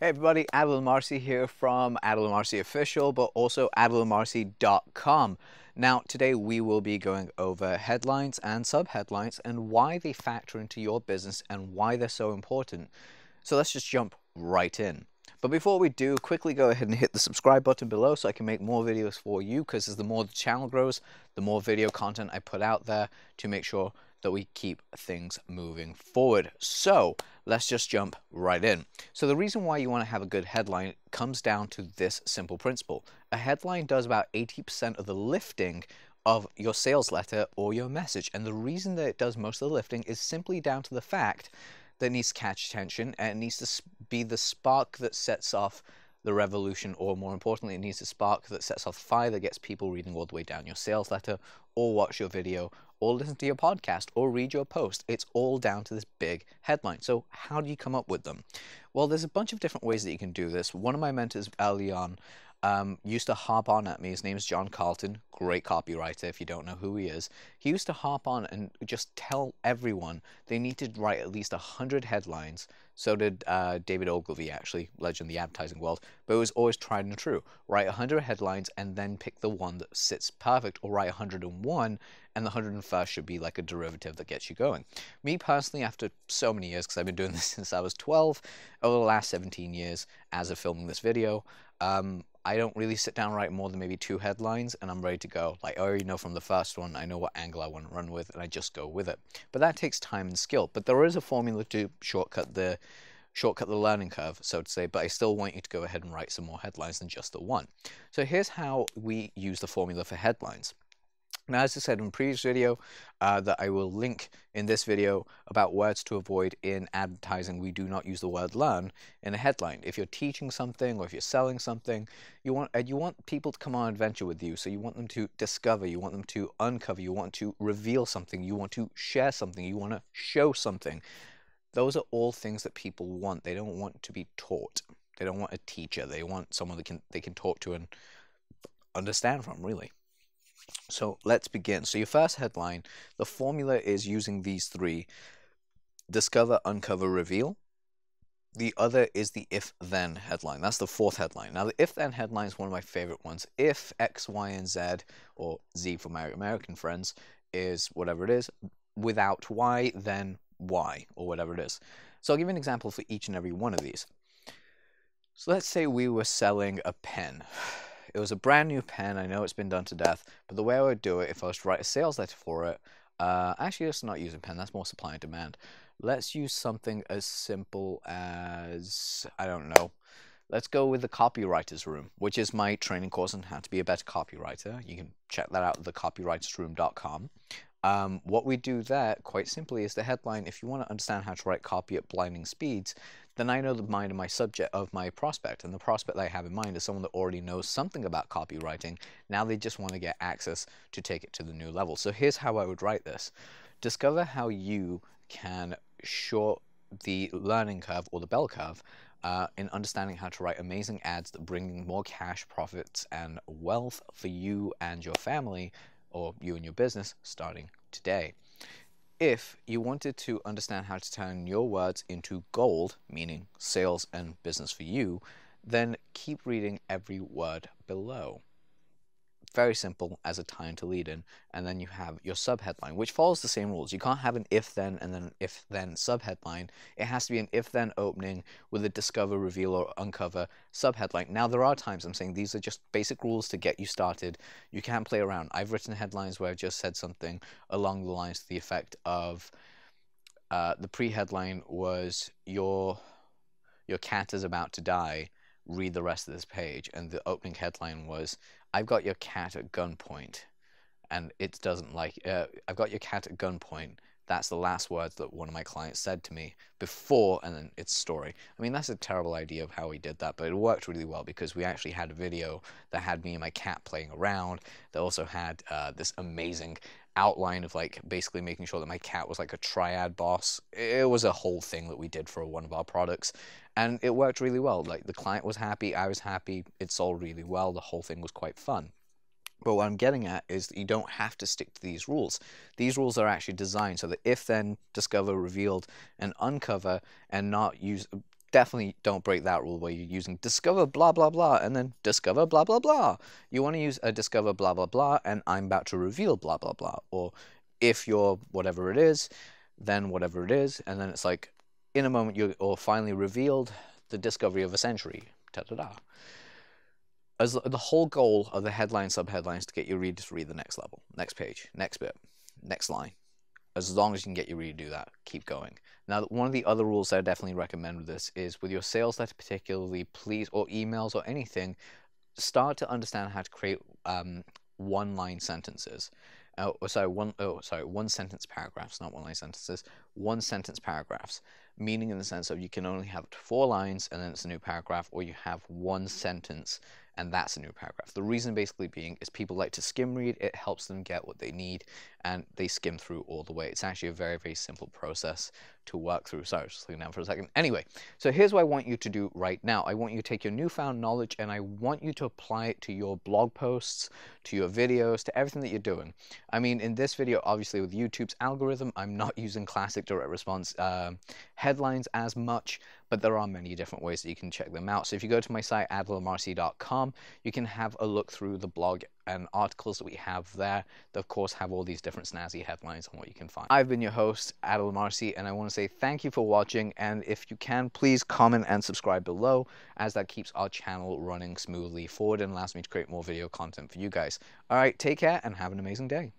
Hey everybody, Adil Marcy here from Adil Marcy Official, but also adilmarcy.com. Now, today we will be going over headlines and subheadlines and why they factor into your business and why they're so important. So let's just jump right in. But before we do, quickly go ahead and hit the subscribe button below so I can make more videos for you, because as the more the channel grows, the more video content I put out there to make sure that we keep things moving forward. So let's just jump right in. So the reason why you want to have a good headline comes down to this simple principle. A headline does about 80% of the lifting of your sales letter or your message. And the reason that it does most of the lifting is simply down to the fact that needs to catch attention, and it needs to be the spark that sets off the revolution, or more importantly, it needs a spark that sets off the fire that gets people reading all the way down your sales letter, or watch your video, or listen to your podcast, or read your post. It's all down to this big headline. So how do you come up with them? Well, there's a bunch of different ways that you can do this. One of my mentors early on used to harp on at me. His name is John Carlton, great copywriter if you don't know who he is. He used to harp on and just tell everyone they need to write at least 100 headlines. So did David Ogilvy, actually, legend of the advertising world, but it was always tried and true. Write 100 headlines and then pick the one that sits perfect, or write 101, and the 101st should be like a derivative that gets you going. Me personally, after so many years, because I've been doing this since I was 12, over the last 17 years as of filming this video, I don't really sit down and write more than maybe 2 headlines, and I'm ready to go. Like, I already know from the first one, I know what angle I want to run with, and I just go with it. But that takes time and skill. But there is a formula to shortcut the learning curve, so to say, but I still want you to go ahead and write some more headlines than just the one. So here's how we use the formula for headlines. Now, as I said in a previous video that I will link in this video about words to avoid in advertising, we do not use the word learn in a headline. If you're teaching something or if you're selling something, you want people to come on an adventure with you. So you want them to discover, you want them to uncover, you want to reveal something, you want to share something, you want to show something. Those are all things that people want. They don't want to be taught. They don't want a teacher. They want someone that they can talk to and understand from, really. So let's begin. So your first headline, the formula is using these 3: discover, uncover, reveal. The other is the if-then headline. That's the 4th headline. Now, the if-then headline is one of my favorite ones. If X, Y, and Z, or Z for my American friends, is whatever it is, without Y, then Y, or whatever it is. So I'll give you an example for each and every one of these. So let's say we were selling a pen. It was a brand new pen. I know it's been done to death, but the way I would do it, if I was to write a sales letter for it, actually let's not use a pen. That's more supply and demand. Let's use something as simple as, I don't know, let's go with the Copywriter's Room, which is my training course on how to be a better copywriter. You can check that out at thecopywritersroom.com. What we do there, quite simply, is the headline. If you want to understand how to write copy at blinding speeds, then I know the mind of my subject, of my prospect, and the prospect that I have in mind is someone that already knows something about copywriting. Now they just want to get access to take it to the new level. So here's how I would write this. Discover how you can short the learning curve, or the bell curve, in understanding how to write amazing ads that bring more cash, profits, and wealth for you and your family, or you and your business, starting today. If you wanted to understand how to turn your words into gold, meaning sales and business for you, then keep reading every word below. Very simple as a time to lead in, and then you have your subheadline, which follows the same rules. You can't have an if-then and then if-then subheadline. It has to be an if-then opening with a discover, reveal, or uncover subheadline. Now, there are times I'm saying these are just basic rules to get you started. You can't play around. I've written headlines where I've just said something along the lines to the effect of the pre-headline was your cat is about to die. Read the rest of this page. And the opening headline was, I've got your cat at gunpoint, and it doesn't like, I've got your cat at gunpoint. That's the last words that one of my clients said to me before, and then it's story. I mean, that's a terrible idea of how we did that, but it worked really well because we actually had a video that had me and my cat playing around. That also had this amazing outline of like basically making sure that my cat was like a triad boss. It was a whole thing that we did for one of our products, and it worked really well. Like, the client was happy, I was happy, it sold really well, the whole thing was quite fun. But what I'm getting at is that you don't have to stick to these rules. These rules are actually designed so that if, then, discover, revealed, and uncover, and not use definitely don't break that rule where you're using discover blah blah blah and then discover blah blah blah. You want to use a discover blah blah blah and I'm about to reveal blah blah blah. Or if you're whatever it is, then whatever it is, and then it's like in a moment you're finally revealed the discovery of a century. Ta-da-da. As the whole goal of the headline, subheadlines to get your readers to read the next level, next page, next bit, next line. As long as you can get your reader to do that, keep going. Now, one of the other rules I definitely recommend with this is with your sales letter particularly, please, or emails or anything, start to understand how to create one-line sentences. One sentence paragraphs, not one-line sentences, one sentence paragraphs, meaning in the sense of you can only have 4 lines and then it's a new paragraph, or you have one sentence and that's a new paragraph. The reason basically being is people like to skim read. It helps them get what they need and they skim through all the way. It's actually a very, very simple process to work through. Sorry, just looking down for a second. Anyway, so here's what I want you to do right now. I want you to take your newfound knowledge and I want you to apply it to your blog posts, to your videos, to everything that you're doing. I mean, in this video, obviously with YouTube's algorithm, I'm not using classic direct response headlines as much, but there are many different ways that you can check them out. So if you go to my site, adlermarcy.com, you can have a look through the blog and articles that we have there that of course have all these different snazzy headlines on what you can find. I've been your host, Adler Marcy, and I want to say thank you for watching, and if you can, please comment and subscribe below, as that keeps our channel running smoothly forward and allows me to create more video content for you guys. Alright, take care and have an amazing day.